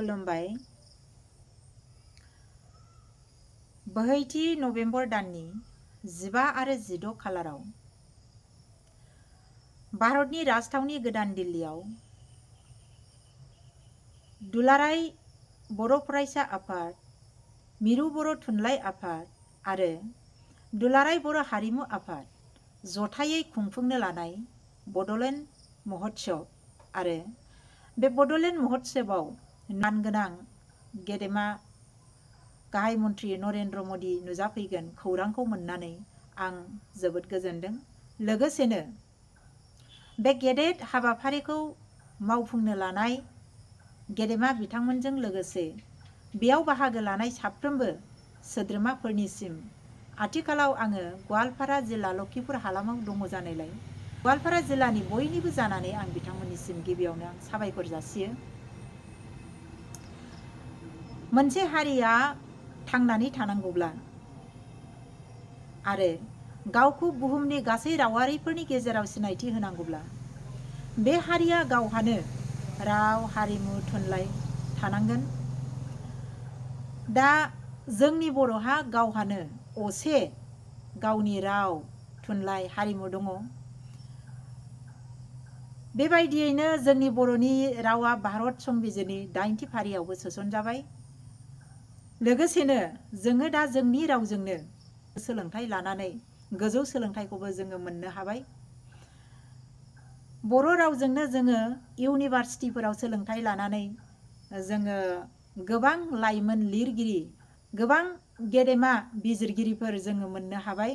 खुलुमबाय। बोहैथि नभेम्बर दाननि 15 आरो 16 खालाराव भारतनि राजथावनि गोदान दिल्लीयाव दुलाराय बर' फरायसा आफाद, मिरु बर' थुनलाइ आफाद आरो दुलाराय बर' हारिमु आफाद जथायै खुंफुंनो लानाय बड'लेण्ड महोत्सव आरो बे बड'लेण्ड महोत्सवआव मानगोनां गेदेमा गाहाय मन्त्रि नरेन्द्र मदि नुजाफैगोन खौरांखौ मोननानै आं जोबोद गोजोनदों। लोगोसेनो बे गेदेर हाबाफारिखौ मावफुंनो लानाय गेदेमा बिथांमोनजों लोगोसे बेयाव बाहागो लानाय साफ्रोमबो सोद्रोमाफोरनिसिम आथिखालाव आङो गवालपारा जिल्ला लखिमपुर हालामाव दङ जानायलाय गवालपारा जिल्लानि बयनिबो जानानै आं बिथांमोननिसिम गिबियावनो आं साबायखर जासियो। मोनसे हारिया थांनानै थानांगौब्ला आरो गावखौ बुहुमनि गासै रावारिफोरनि गेजेराव सिनायथि होनांगौब्ला बे हारिया गावहानो राव हारिमु थुनलाइ थानांगोन। दा जोंनि बर'हा गावहानो असे गावनि राव थुनलाइ हारिमु दङ। बेबायदियैनो जोंनि बर'नि रावा भारत संबिजिरनि 8थि फारियावबो सोसनजाबाय। लोगोसेनो जोङो दा जोंनि रावजोंनो सोलोंथाइ लानानै गोजौ सोलोंथाइखौबो जोङो मोननो हाबाय। बर' रावजोंनो जोङो इउनिभारसिटिफोराव सोलोंथाइ लानानै जोङो गोबां लाइमोन लिरगिरि, गोबां गेदेमा बिजिरगिरिफोर जोङो मोननो हाबाय।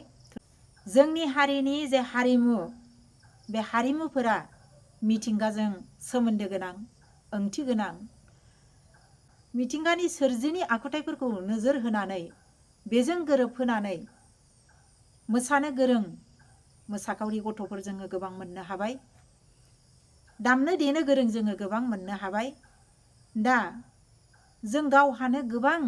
जोंनि हारिनि जे हारिमु, बे हारिमुफोरा मिथिंगाजों सोमोन्दो गोनां, ओंथि गोनां। मिथिंगानि सोरजिनि आखुथाइफोरखौ नोजोर होनानै बेजों गोरोबहोनानै मोसानो गोरों मोसाखावरि गथ'फोर जोङो गोबां मोननो हाबाय। दामनो देनो गोरों जोङो गोबां मोननो हाबाय। दा जों गावहानो गोबां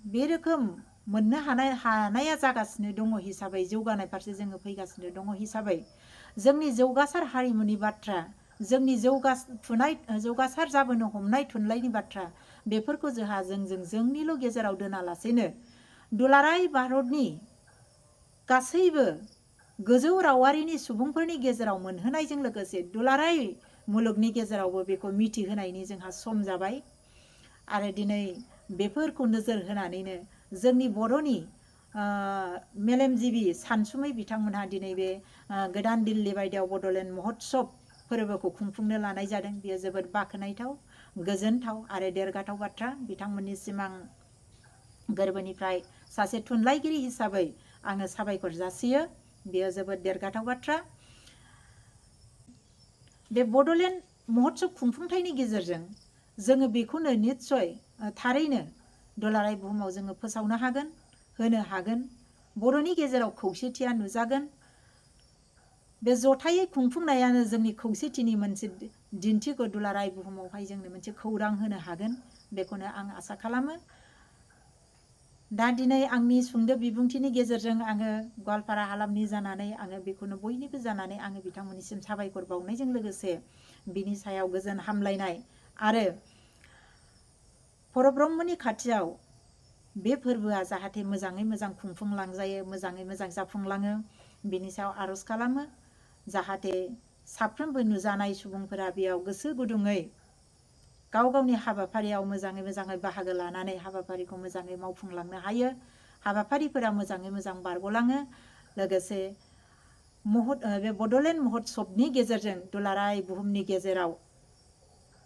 बे रोखोम मोननो हानाया जागासिनो दङ हिसाबै, जौगानाय फारसे जोङो फैगासिनो दङ हिसाबै जोंनि जौगासार हारिमुनि बाथ्रा, जोंनि जौगासार जाबोनो हमनाय थुनलाइनि बाथ्रा, बेफोरखौ जोंनिल' गेजेराव दोनालासेनो दुलाराय भारतनि गासैबो गोजौ रावारिनि सुबुंफोरनि गेजेराव मोनहोनायजों लोगोसे दुलाराय मुलुगनि गेजेरावबो बेखौ मिथिहोनायनि जोंहा सम जाबाय। आरो दिनै बेफोरखौ नोजोर होनानैनो जोंनि बर'नि मेलेमजिबि सानसुमै बिथांमोनहा दिनै बे गोदान दिल्ली बायदियाव बड'लेण्ड महोत्सव फोरबोखौ खुंफुंनो लानाय जादों। बेयो जोबोद बाख्नायथाव, गोजोनथाव आरो देरगाथाव बाथ्रा। बिथांमोननिसिम आं गोरबोनिफ्राय सासे थुनलाइगिरि हिसाबै आङो साबायखर जासियो। बेयो जोबोद देरगाथाव बाथ्रा। बे बड'लेण्ड महोत्सव खुंफुंथायनि गेजेरजों जोङो बेखौनो निस्सय थारैनो दुलाराय बुहुमाव जोङो फोसावनो हागोन, होनो हागोन। बर'नि गेजेराव खौसेथिया नुजागोन। बे जथायै खुंफुंनायानो जोंनि खौसेथिनि मोनसे दिन्थिखौ दुलाराय बुहुमावहाय जोंनो मोनसे खौरां होनो हागोन, बेखौनो आं आसा खालामो। दा दिनै आंनि सुंद' बिबुंथिनि गेजेरजों आङो गवालपारा हालामनि जानानै आङो बेखौनो बयनिबो जानानै आङो बिथांमोननिसिम साबायखर बावनायजों लोगोसे बिनि सायाव गोजोन हामलायनाय आरो परब्रह्मनि खाथियाव बे फोरबोआ जाहाथे मोजाङै मोजां खुंफुंलांजायो, मोजाङै मोजां जाफुंलाङो, बिनि सायाव आर'ज खालामो। जाहाथे साफ्रोमबो नुजानाय सुबुंफोरा बेयाव गोसो गुदुङै गाव गावनि हाबाफारियाव मोजाङै बाहागो लानानै हाबाफारिखौ मोजाङै मावफुंलांनो हायो, हाबाफारिफोरा मोजाङै मोजां बारग'लाङो। लोगोसे बे बड'लेण्ड महोत्सवनि गेजेरजों दुलाराय बुहुमनि गेजेराव,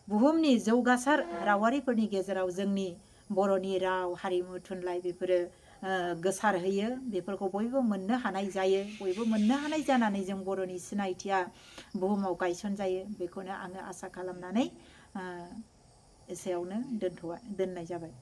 बुहुमनि जौगासार रावारिफोरनि गेजेराव जोंनि बर'नि राव हारिमु थुनलाइ बेफोरो गोसारहैयो। बेफोरखौ बयबो मोननो हानाय जायो। बयबो मोननो हानाय जानानै जों बर'नि सिनायथिया बुहुमाव गायसनजायो। बेखौनो आङो आसा खालामनानै एसेयावनो दोननाय जाबाय।